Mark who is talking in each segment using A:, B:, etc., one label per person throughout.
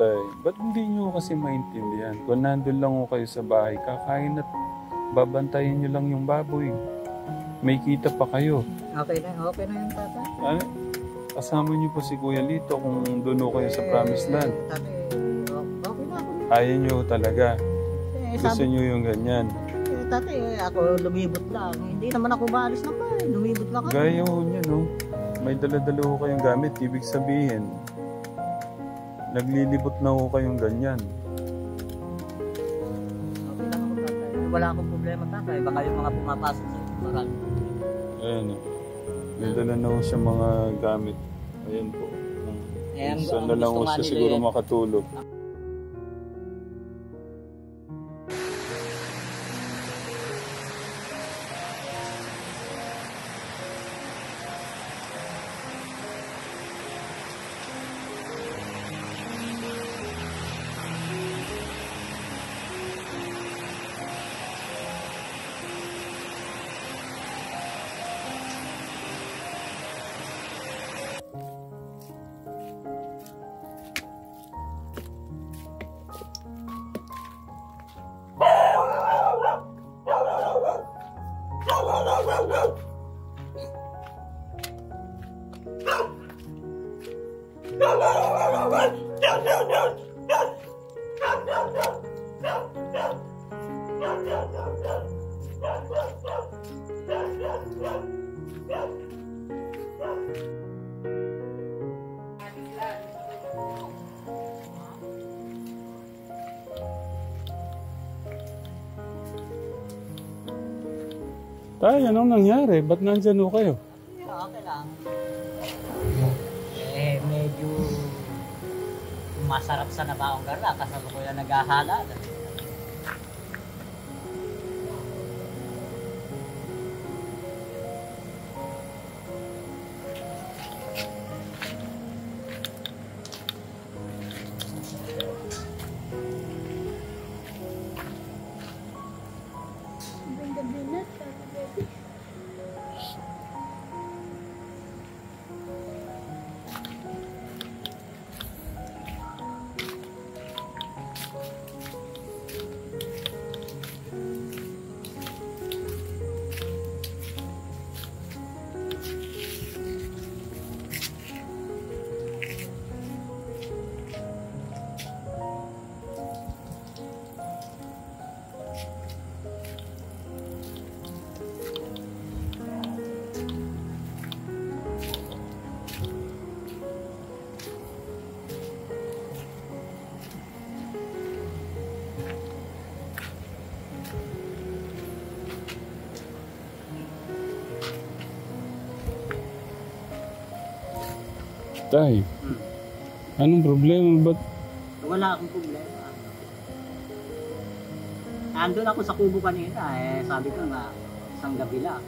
A: tay. Ba't hindi nyo kasi maintindihan? Kung nandun lang ko kayo sa bahay, kakain at babantayan nyo lang yung baboy. May kita pa kayo.
B: Okay na yung tatay.
A: Ano? Kasama nyo pa si Kuya Lito kung doon ho kayo sa Promised Land.
B: Tatay, okay na ako.
A: Ayaw nyo talaga. Gusto
B: Sabi,
A: nyo yung ganyan.
B: tatay, ako lumibot lang. Hindi naman ako maalis ng bahay. Lumibot lang ako.
A: Gaya ho nyo, no? May dala-dala ho kayong gamit. Ibig sabihin, naglilibot na ho kayong ganyan.
B: Okay lang ako, tatay. Wala akong problema, tatay. Baka yung mga pumapasok sa marami.
A: Ayan o. May dala na ho siya mga gamit. Ayan po. Saan na lang ho siya siguro makatulog. Tay, anong nangyari? Ba't nandyan ho kayo?
B: Okay lang. Medyo masarap sa nabaong garla kasama ko yung naghahalal.
A: Tay, anong problema? Ba't?
B: Wala akong problema. Andun ako sa kubo kanina, sabi ko nga, isang gabi lang.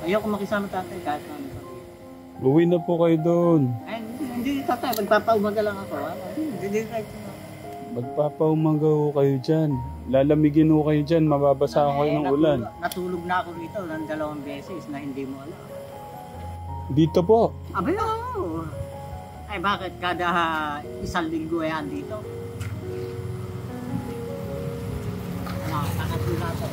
B: Ayoko makisama tatay kahit ano sabihin.
A: Uwi na po kayo doon.
B: Hindi tatay, magpapaumaga lang ako. Hindi right na.
A: Magpapaumaga ho kayo dyan. Lalamigin ho kayo dyan, mababasa kayo ng ulan.
B: Natulog na ako rito ng 2 beses na hindi mo alam.
A: Dito po.
B: Abay, oo. Ay, bakit kada 1 linggo yan dito? Nakakatlo na ito.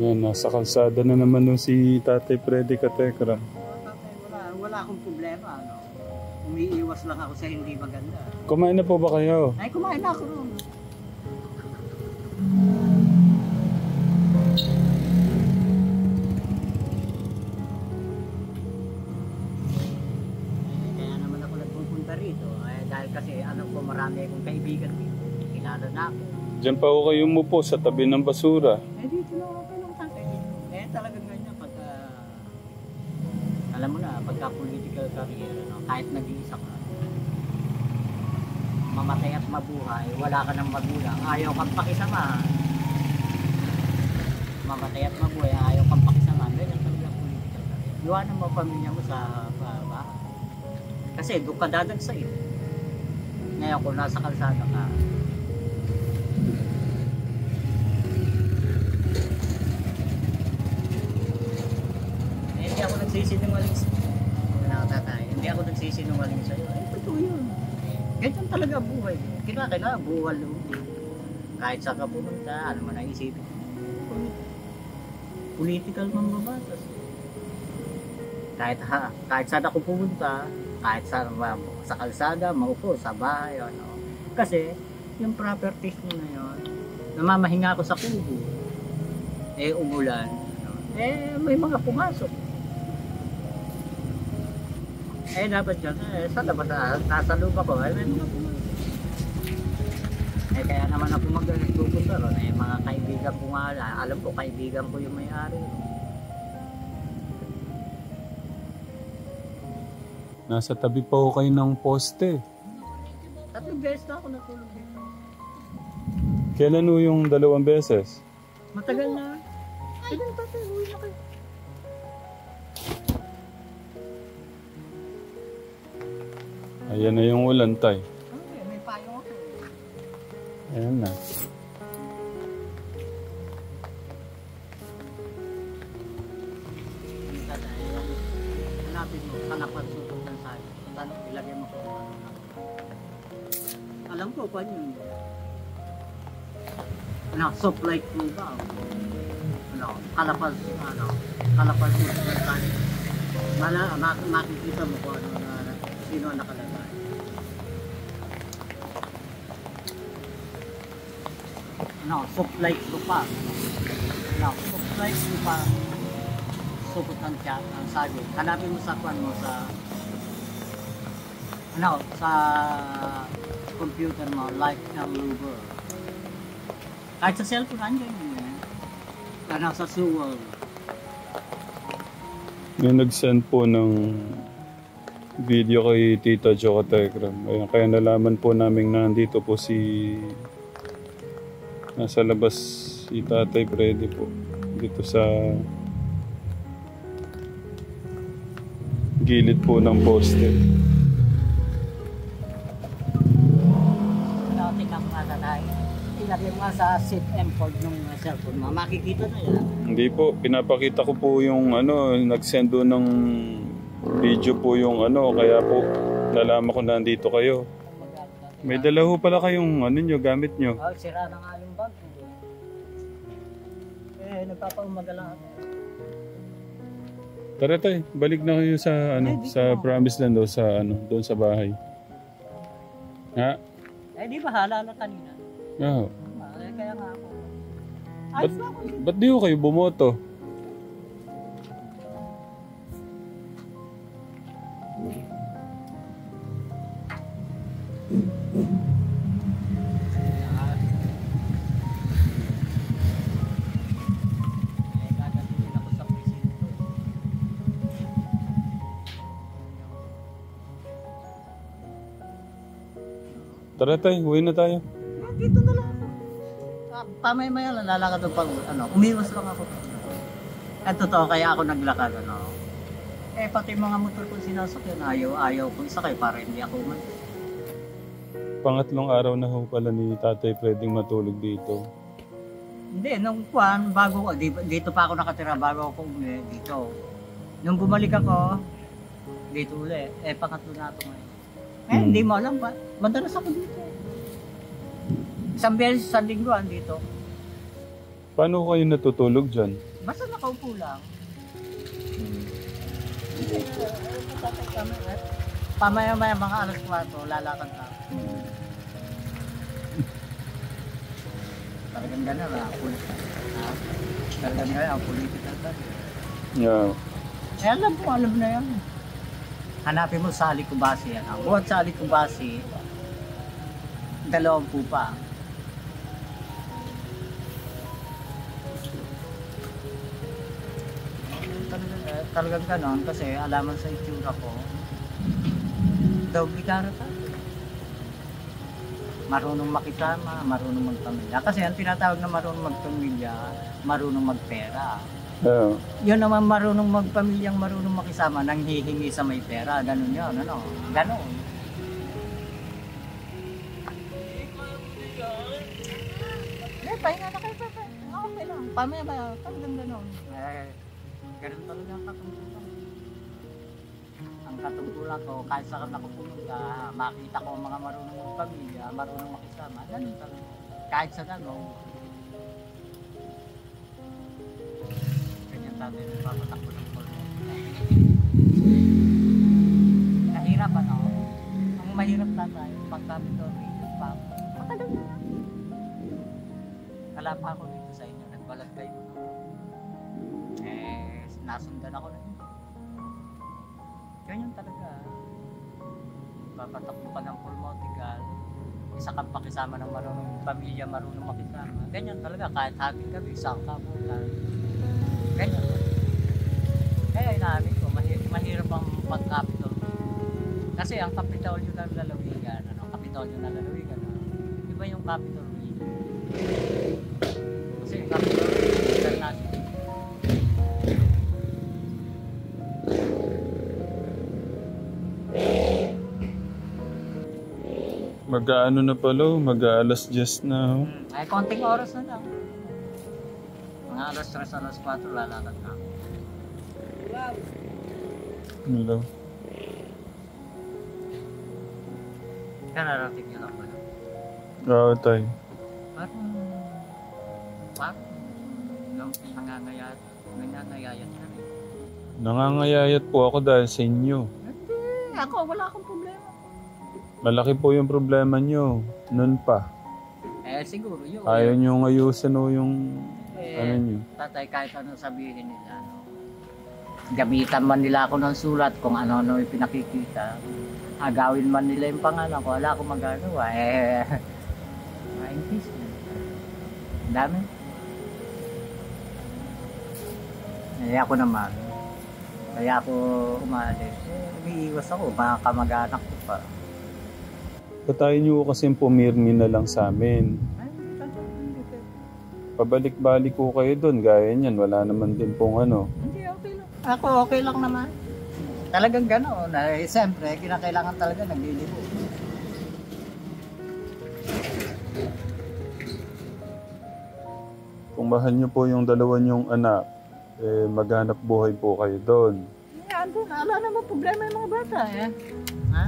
A: Yan, nasa kalsada na naman nung si Tatay Freddy Katekram.
B: Wala akong problema. No? Umiiwas lang ako sa hindi maganda.
A: Kumain na po ba kayo?
B: Ay, kumain na ako noon. Kaya naman ako nagpupunta rito. Dahil kasi alam ko marami akong kaibigan dito. Kilala na ako.
A: Diyan pa ho kayo umupo sa tabi ng basura.
B: Dito na ako ng tatay. Talagang ganyan pagka alam mo na, pagka political career, no? Kahit nag-iisa ka, mamatay at mabuhay, wala ka ng magulang, ayaw kang pakisama. Mamatay at mabuhay, ayaw kang pakisama. Ganyan talaga political career. Iwanan mo pamilya mo sa bahay. Kasi doon ka dadagsa yun. Ngayon kung nasa kalsada ka, nagsisinungaling tatay. Hindi ako nagsisinungaling sa'yo. Ay, totoo yun. Ganyan talaga ang buhay. Kailangan buwal. Kahit saan ka pumunta, ano man ang isipin. Political mambabatas. Kahit saan ako pumunta, kahit saan sa kalsada, maupo, sa bahay, ano. Kasi, yung properties mo na yun, namamahinga ako sa kubo. Eh, umulan. Ano, may mga pumasok. Dapat yun, sa labas, nasa loob ako, may mga pumasok. Kaya naman ako magpupunta ron. Mga kaibigan ko nga, alam ko, kaibigan ko yung may-ari.
A: Nasa tabi pa ho kayo ng poste.
B: 3 beses na ako natulog dito.
A: Kailan ho yung 2 beses?
B: Matagal na. Sige, tatay, uwi na kayo.
A: Ayan na yung ulan, tay.
B: Okay, may payong ako.
A: Ayan na.
B: Tatay, hanapin mo, kanapan sutot ng sayo. Tanong, ilagay mo kung ano na. Alam ko, pa yun. Soft like mo ba? Kalapas sutot ng sayo. Makikita mo kung sino ang nakalagay. Soft like mo pa. Soft like mo pa. Sutot ng saging. Hanapin mo sa kwan mo sa computer mo, like ng Uber. Kahit sa cellphone, andyan yun. Sa Sewell.
A: Yung nag-send po ng video kay Tita Jo Katekram. Ayan, kaya nalaman po namin na nandito po nasa labas si Tatay Freddy po. Dito sa gilid po ng poste.
B: Tingnan mo nga tatay. Ilagay mo nga sa seat and fold ng cellphone mo. Makikita na yan.
A: Hindi po, pinapakita ko po yung nag-send doon ng video po yung kaya po nalaman ko na nandito kayo. May dala ho pala kayong gamit nyo.
B: Sira na nga yung bag. Nagpapaumaga lang ako.
A: Tara tay, balik na kayo sa sa promise land doon sa bahay. Ha?
B: Di ba halala kanina?
A: Oo.
B: Kaya nga ako.
A: Ba't di ho kayo bumoto?
B: Gagamitin ako sa presinto.
A: Tara tay, uwi na tayo.
B: Dito na lang ako. Pamaya-maya lang, lalakad ng umiwas lang ako. At totoo, kaya ako naglakad, pati mga motor ko sinasakyan, ayaw ko isakay para hindi ako umalis.
A: Pangatlong araw na ho pala ni Tatay Freddy matulog dito.
B: Hindi, bago ko, dito pa ako nakatira bago ako umuwi dito. Nung bumalik ako, dito uli, pangatlo na ito ngayon. Hindi mo alam ba? Madalas ako dito. Isang beses sa lingguan dito.
A: Paano kayo natutulog dyan?
B: Basta nakaupo lang. Pamaya-maya mga alas 4, lalakad na. Talagang gano'n na. Talagang gano'n ang political ka.
A: Yeah.
B: Alam na yan. Hanapin mo sa Alicubasi. Buhat sa Alicubasi, 2 pupa. Talagang ganon kasi alaman sa itsura ko, doggy character. Marunong makisama, marunong magpamilya. Kasi ang tinatawag na marunong magpamilya, marunong magpera.
A: Yeah.
B: Yun naman marunong magpamilyang marunong makisama, nang hihingi sa may pera. Ganon yun, ganon. Pahinga na kayo, Pepe. Okay lang. Pamaya ba? Talagang ganon. Ganon talaga ang kakumpulan. Ang katungkulan ko, kahit saan ako pumunta, makita ko ang mga marunong pamilya, marunong makisama. Ganun talaga. Kahit sa gano'n. Ganyan tayo yung papatakbo ng pulmo. Nahirapan ako. Ang mahirap tatay, pagkapito, region pa ako. Matagal na lang. Kala pa ako dito sa inyo, nagbalag kayo. Nasundan ako na yun. Ganyan talaga. Papatakbo ka ng pulmotical, isa kang pakisama ng marunong pamilya, marunong makisama. Ganyan talaga, kahit haging gabi, isang kabutan. Ganyan. Kaya inamin ko, mahirap ang pag-capitol. Kasi ang Kapitolyo ng lalawigan, Kapitolyo ng lalawigan, iba yung Capitol region. Kasi yung Capitol international.
A: Mag-aano na pala, mag-aalas 10 na. Oh.
B: Ay, konting oras na lang. Mga alas 3, alas 4, lalakad na ako.
A: Hello.
B: Kararating niyo lang pala.
A: Oo, tay.
B: Parang, nangangayayat na rin.
A: Nangangayayat po ako dahil sa inyo.
B: Hindi, ako wala akong problema.
A: Malaki po yung problema nyo. Noon pa.
B: Siguro yun.
A: Ayaw nyo ayusin o yung ano nyo.
B: Tatay, kahit ano sabihin nila, gamitan man nila ako ng sulat kung ano-ano yung pinakikita. Agawin man nila yung pangalan ko, wala akong magagawa. Maintis na. Ang dami. Ako naman. Kaya ako umalis. Umiiwas ako, mga kamag-anak ko pa.
A: Patayin nyo kasi pumirmi na lang sa amin. Pabalik-balik ko kayo doon, gaya niyan. Wala naman din pong ano.
B: Hindi, okay lang. Ako okay lang naman. Talagang gano'n. Siyempre, kinakailangan talaga naglilibo.
A: Kung mahal nyo po yung dalawa nyong anak, maghanap buhay po kayo doon.
B: Yan doon. Wala naman problema yung mga bata. Ha?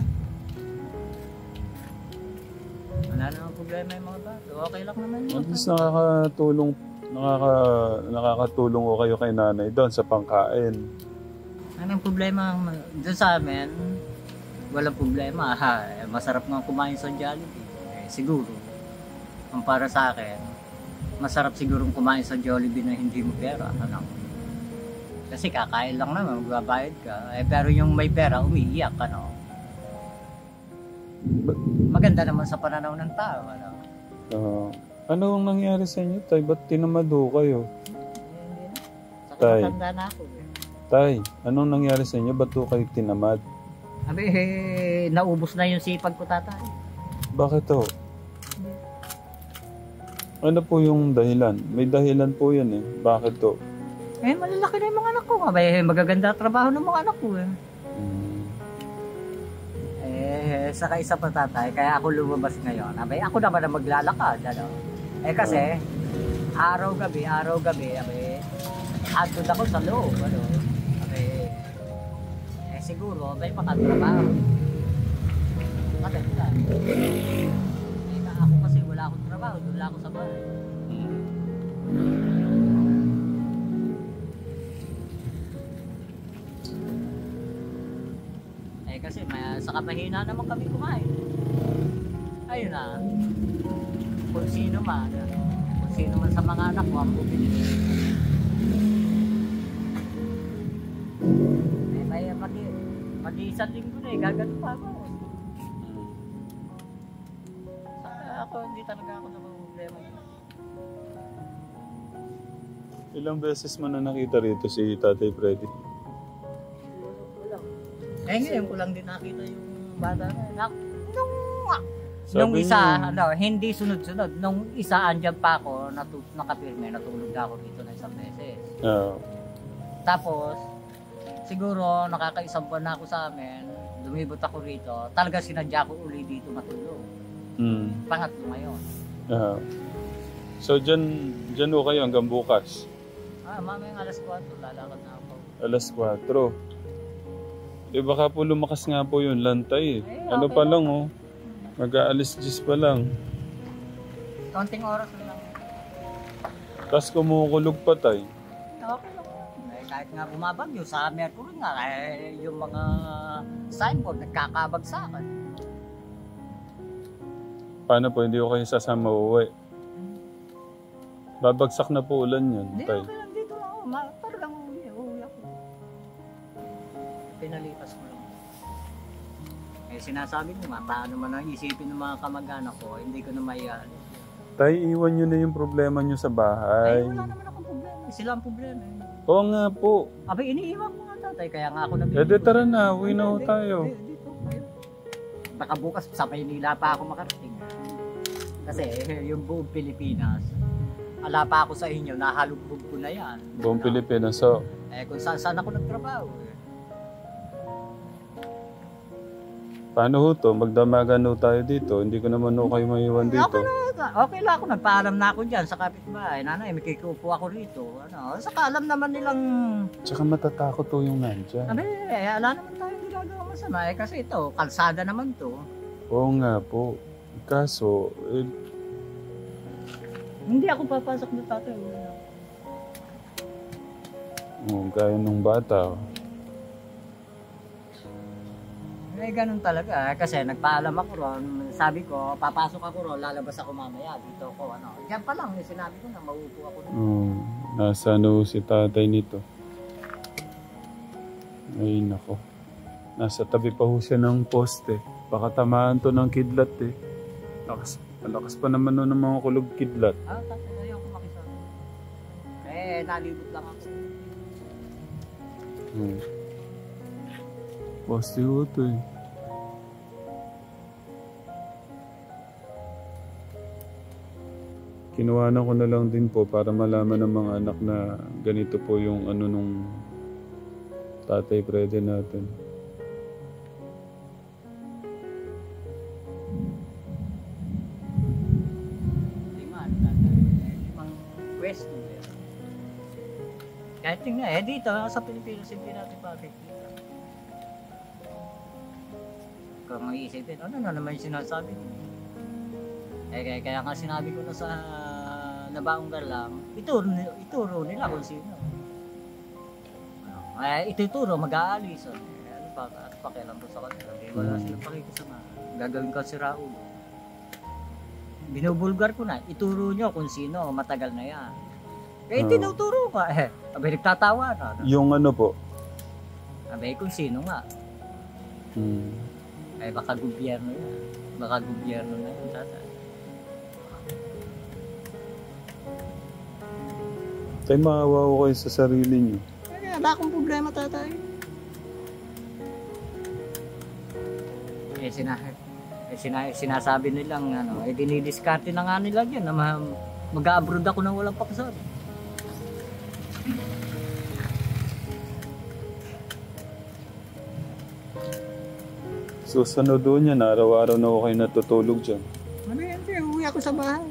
B: Wala namang problema yung mga bata. Okay lang naman yun.
A: At least nakakatulong ko kayo kay nanay doon sa pangkain.
B: Anong problema doon sa amin? Walang problema. Masarap nga kumain sa Jollibee. Siguro, ang para sa akin, masarap siguro kumain sa Jollibee na hindi mo pera. Kasi kakain lang naman, magbabayad ka. Pero yung may pera, umiiyak. Maganda naman sa pananaw ng tao.
A: Ano ang nangyari sa inyo, tay? Ba't tinamado kayo?
B: Hindi na. Saka
A: Tay.
B: matanda na ako.
A: Tay, anong nangyari sa inyo? Ba't kayo tinamad?
B: Naubos na yung sipag ko, tatay.
A: Bakit to? Ano po yung dahilan? May dahilan po yan eh. Bakit to?
B: Malalaki na yung mga anak ko. Magaganda trabaho ng mga anak ko. Saka isa pa, tatay, kaya ako lumabas ngayon. Ako naman na maglalakad. Kasi, araw-gabi, andun ako sa loob. Siguro, may makatrabaho. Maganda. Ako kasi wala akong trabaho, doon lang ako sa bahay. Kasi saka mahina naman kami kumain. Ayun na. Kung sino man sa mga anak ko ang bumili. Mag-iisang linggo na gagano pa ako. Saka ako, hindi talaga ako problema.
A: Ilang beses mo na nakita rito si Tatay Freddy?
B: Ngayon ko lang din nakita yung bata na. Nung isa, hindi sunod-sunod. Nung isa, andyan pa ako, nakapirme, natulog na ako dito na isang beses. Tapos, siguro, nakakaisang buwan na ako sa amin, lumibot ako rito, talaga sinadya ko uli dito matulog. Pangatlo ngayon.
A: So, dyan ho kayo hanggang bukas?
B: Mamayang alas 4, lalakad na ako.
A: Alas 4. baka po lumakas nga po yung lantay. Ano
B: okay
A: pa
B: lang.
A: lang oh. Mag-aalis 10 pa lang.
B: Konting oras na lang.
A: Tapos kumukulog pa tay.
B: Okay lang. Kahit nga bumabagyo sa Mercury nga, yung mga signboard nagkakabagsakan.
A: Paano po hindi ko kayo sasama uuwi? Babagsak na po ulan yun,
B: Hindi,
A: tay.
B: okay lang dito ako. Para lang uuwi ako. Pinalipas ko lang. Sinasabi ko nga, paano man ang isipin ng mga kamag-anak ko, hindi ko na maiyan.
A: Tay, iwan nyo na yung problema nyo sa bahay.
B: Ay, wala naman akong problema. Sila ang problema.
A: Oo nga po.
B: Abay, iniiwan ko nga tatay, kaya nga ako nabili.
A: Tara na, uwi na ho tayo.
B: Dito. Baka bukas sa Maynila pa ako makarating. Kasi yung buong Pilipinas, ala pa ako sa inyo, nahalugbog ko na yan.
A: Buong Pilipinas, so.
B: Kung saan ako nagtrabaho.
A: Paano ho to? Magdamagan ho tayo dito. Hindi ko naman ho kayo maiwan dito.
B: Okay lang ako, nagpaalam na ako dyan sa kapitbahay. Nanay, may kikupo ako rito. Saka alam naman nilang...
A: Tsaka matatakot ho yung nandyan.
B: Ala naman tayong ginagawa masama. Kasi ito, kalsada naman to.
A: Oo nga po. Kaso,
B: hindi ako papasok na tatay.
A: gaya nung bata.
B: Ganun talaga. Kasi nagpaalam ako ron. Sabi ko, papasok ako ron, lalabas ako mamaya. Dito ako, Diyan pa lang, sinabi ko na maupo ako ron.
A: Nasa si tatay nito. Ay, nako. Nasa tabi pa ho siya ng poste. Baka tamaan to ng kidlat eh. Malakas pa naman nun ng mga kulog kidlat.
B: Tatay, ayoko makisama. Nalibot lang ako.
A: Poste ho to eh. Kinuhanan ko na lang din po para malaman ng mga anak na ganito po yung nung tatay Freddy natin.
B: Limang question. Kahit tingnan, dito sa Pilipinas, hindi natin bakit. Kung iisipin, ano na naman yung sinasabi ko? Kaya nga sinabi ko na sa nabaong lang, ituro nila kung sino. Ituturo, mag-aalis. Ano ba, at pakialam ko sa kanila. Wala silang pakikisama. Gagawin ko si Raul. Binubulgar ko na, ituro nyo kung sino, matagal na yan. Tinuturo ka. Abay, nagtatawa na.
A: Yung po?
B: Abay, kung sino nga. Baka gobyerno yan. Baka gobyerno na yan, tatay.
A: Tay, maawa ko kayo sa sarili niyo.
B: Wala akong problema, tatay. Sinasabi nilang, dinidiskarte na nga nila yan na mag-abroad ako nang walang pakisabi.
A: Susunod doon yan, araw-araw na ako kayo natutulog dyan.
B: Hindi, uwi ako sa bahay.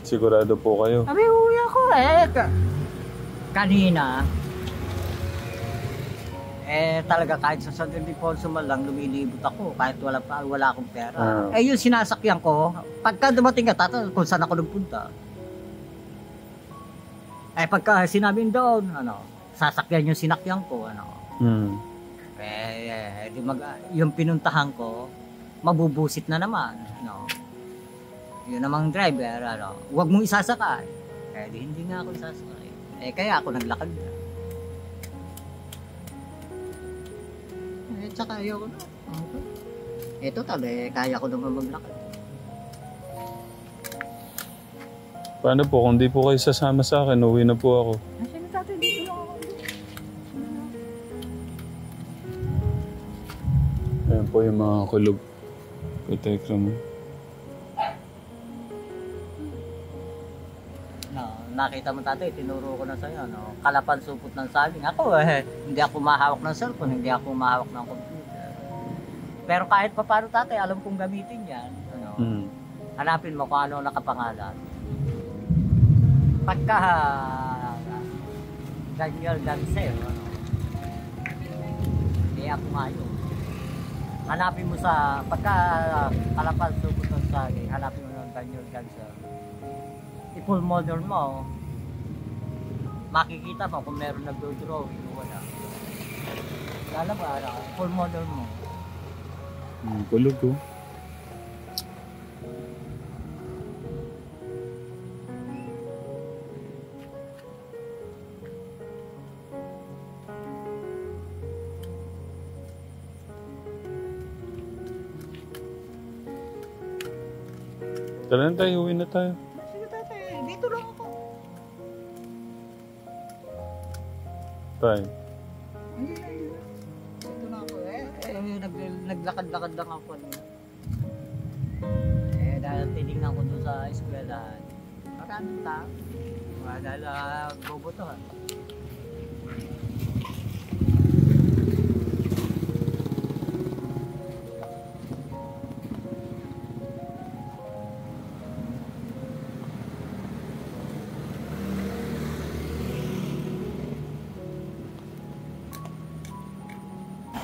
A: Sigurado po kayo?
B: Uwi ako kanina, talaga kahit sa San Ildefonso man lang, lumilibot ako kahit wala akong pera. Yung sinasakyan ko, pagka dumating ka, kung saan ako nagpunta. Pagka sinabi doon, sasakyan yung sinakyan ko, yung pinuntahan ko, mabubusit na naman, Yun namang driver, huwag mong isasakay. Hindi nga ako isasakay. Kaya ako naglakad na. Tsaka ayoko na. Ito kaya ko naman maglakad.
A: Paano po? Kung di po kayo sasama sa akin, uwi na po ako.
B: Sino tatay dito lang ako?
A: Ayan po yung mga kulog. Protect mo.
B: Nakita mo tatay, tinuro ko na sa'yo, kalapan supot ng saging. Ako hindi ako mahawak ng cellphone, hindi ako mahawak ng computer. Pero kahit pa paano tatay, alam kong gamitin yan. Hanapin mo kung ano nakapangalan. Pagka Daniel Dancel, Eh ako ngayon. Hanapin mo sa, pagka Kalapan Supot ng Saging, hanapin mo ng Daniel Ganser. I-full model mo, makikita mo kung meron nagdo-drawing o wala. Lalabas, full model mo.
A: Kulog ko. Tara na tayo, uwi na tayo.
B: Sige tatay, dito lang ako.
A: Tayo.
B: Hindi na. Dito na ako naglakad-lakad lang ako. Dahil tinignan ko doon sa eskwelahan. Maraming tao. Dahil bobotohan.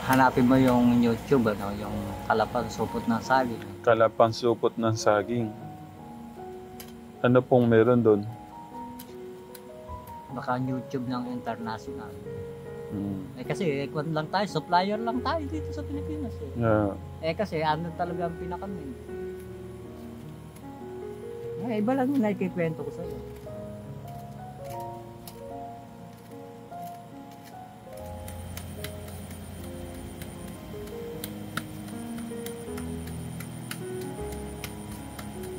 B: Hanapin mo yung YouTube, yung Kalapan Supot ng Saging.
A: Kalapang Supot ng Saging. Ano pong meron doon?
B: Baka YouTube ng international. Kasi kwan lang tayo, supplier lang tayo dito sa Pilipinas. Kasi ano talaga ang pinaka-main. Iba lang yung nakikikwento ko sa'yo.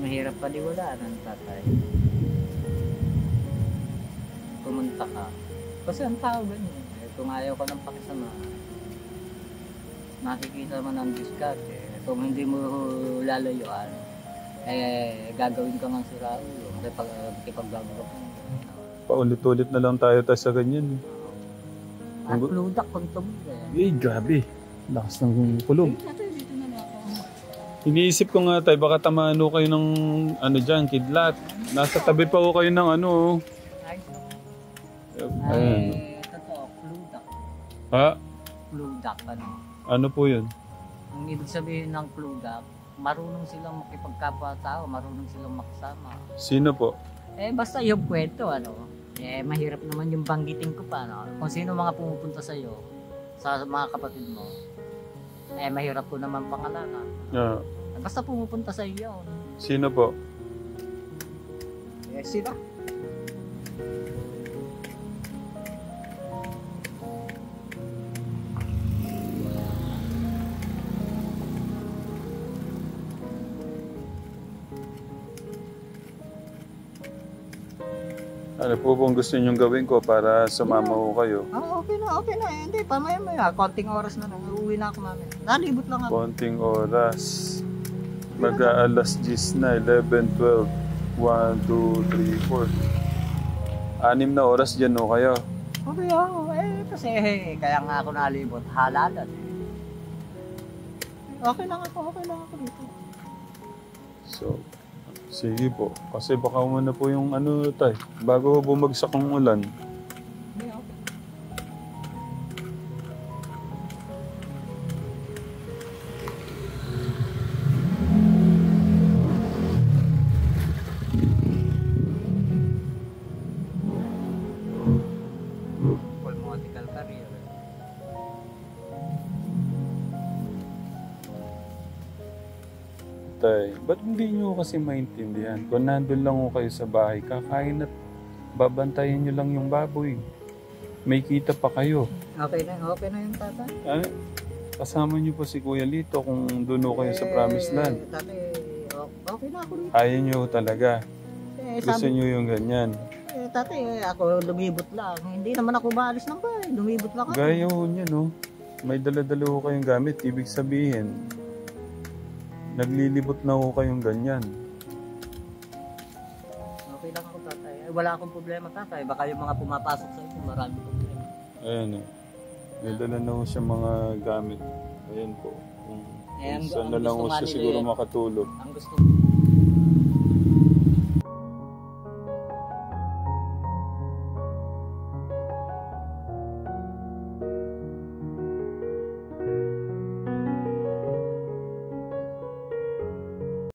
B: Mahirap paniwalaan ng tatay. Pumunta ka. Kasi ang tao ganyan. Kung ayaw ka ng pakisama, makikita mo ng diskarte. Kung hindi mo lalayuan, gagawin ka ng siraulo. Kipagbagabag ka.
A: Paulit-ulit na lang tayo sa ganyan.
B: At ludak kung tumuli.
A: Grabe. Lakas ng kulog. Iniisip ko nga tayo, baka tamaan ho kayo ng ano dyan, kidlat. Nasa tabi pa ho kayo ng ano. Ayan.
B: Totoo, pludak.
A: Ha?
B: Pludak,
A: Ano po yun?
B: Ang ibig sabihin ng pludak, marunong silang makipagkapwa-tao, marunong silang makasama.
A: Sino po?
B: Basta yung kwento, mahirap naman yung banggitin ko pa, Kung sino mga pumupunta sa'yo, sa mga kapatid mo, mahirap ko naman pangalanan. Basta pumupunta sa iyo.
A: Sino po?
B: Sila.
A: Ano po bang gusto niyong gawin ko para sumama ko kayo?
B: Okay na. Hindi, pamaya-maya. Konting oras na lang. Uuwi na ako namin. Nalibot lang ako.
A: Konting oras. Mag-aalas 10 na, 11, 12, 1, 2, 3, 4. 6 na oras dyan o kayo.
B: Okay ako. Kasi kaya nga ako nalibot. Halalan. Okay lang ako dito.
A: So, sige po. Kasi baka umana po yung ano tayo. Bago bumagsak ang ulan.
B: Political career.
A: Tay, ba't hindi nyo kasi maintindihan? Kung nandun lang ko kayo sa bahay, kakain at babantayan nyo lang yung baboy. May kita pa kayo.
B: Okay na yung tatay.
A: Kasama nyo pa si Kuya Lito kung doon kayo sa Promised Land.
B: Tatay, okay na ako dito.
A: Ayaw nyo talaga. Gusto nyo yung ganyan.
B: Tatay, ako lumibot lang. Hindi naman ako maalis ng bahay. Lumibot lang ako.
A: Gaya ho nyo, no? May dala-dala ho kayong gamit. Ibig sabihin, naglilibot na ho kayong ganyan.
B: Okay lang ako, tatay. Wala akong problema, tatay. Baka yung mga pumapasok sa inyo, maraming problema.
A: Ayan o. May dala na ho siya mga gamit. Ayan po. Saan na lang ho siya siguro makatulog.
B: Ang gusto